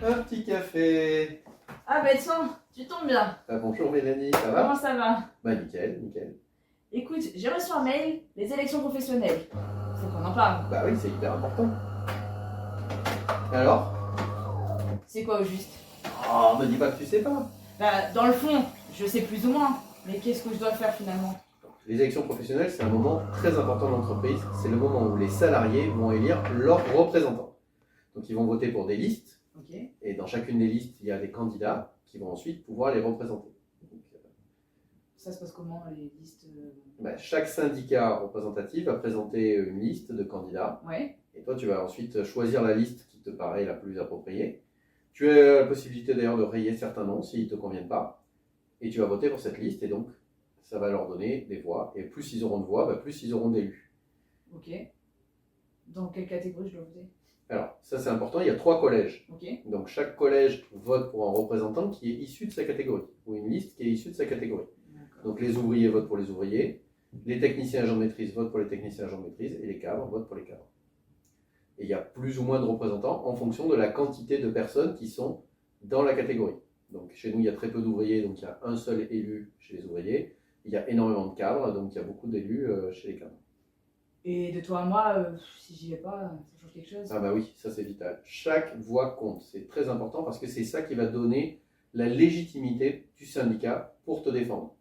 Un petit café. Ah bah tiens, tu tombes bien. Ah, bonjour Mélanie, ça va? Comment ça va? Bah nickel, nickel. Écoute, j'ai reçu un mail, les élections professionnelles. Faut qu'on en parle. Bah oui, c'est hyper important. Alors? C'est quoi au juste? Oh, me dis pas que tu sais pas. Bah dans le fond, je sais plus ou moins. Mais qu'est-ce que je dois faire finalement? Les élections professionnelles, c'est un moment très important dans l'entreprise. C'est le moment où les salariés vont élire leurs représentants. Donc ils vont voter pour des listes. Ok. Et dans chacune des listes, il y a des candidats qui vont ensuite pouvoir les représenter. Donc, Ça se passe comment les listes? chaque syndicat représentatif va présenter une liste de candidats. Ouais. Et toi, tu vas ensuite choisir la liste qui te paraît la plus appropriée. Tu as la possibilité d'ailleurs de rayer certains noms s'ils ne te conviennent pas. Et tu vas voter pour cette liste et donc ça va leur donner des voix. Et plus ils auront de voix, plus ils auront d'élus. Ok. Dans quelle catégorie je dois voter? Alors, ça c'est important, il y a 3 collèges. Ok. Donc chaque collège vote pour un représentant qui est issu de sa catégorie, ou une liste qui est issue de sa catégorie. D'accord. Donc les ouvriers votent pour les ouvriers, les techniciens agents de maîtrise votent pour les techniciens agents de maîtrise, et les cadres votent pour les cadres. Et il y a plus ou moins de représentants en fonction de la quantité de personnes qui sont dans la catégorie. Donc chez nous, il y a très peu d'ouvriers, donc il y a un seul élu chez les ouvriers. Il y a énormément de cadres, donc il y a beaucoup d'élus chez les cadres. Et de toi à moi, si j'y vais pas, ça change quelque chose? Ah bah oui, ça c'est vital. Chaque voix compte, c'est très important parce que c'est ça qui va donner la légitimité du syndicat pour te défendre.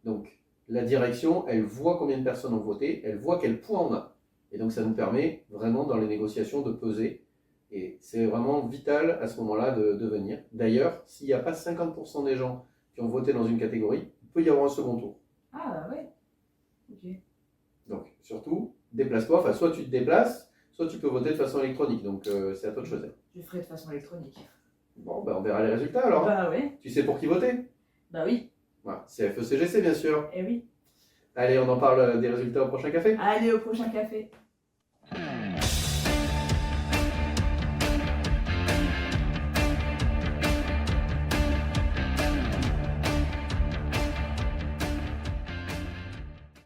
Donc la direction, elle voit combien de personnes ont voté, elle voit quel poids on a. Et donc ça nous permet vraiment dans les négociations de peser. Et c'est vraiment vital à ce moment-là de venir. D'ailleurs, s'il n'y a pas 50% des gens qui ont voté dans une catégorie, il peut y avoir un second tour. Ah bah ouais. Ok. Donc surtout, déplace-toi, enfin soit tu te déplaces, soit tu peux voter de façon électronique. Donc c'est à toi de choisir. Je ferai de façon électronique. Bon, on verra les résultats alors. Bah ouais. Tu sais pour qui voter? Bah oui. Voilà, c'est FECGC bien sûr. Eh oui. Allez, on en parle des résultats au prochain café. Allez, au prochain café.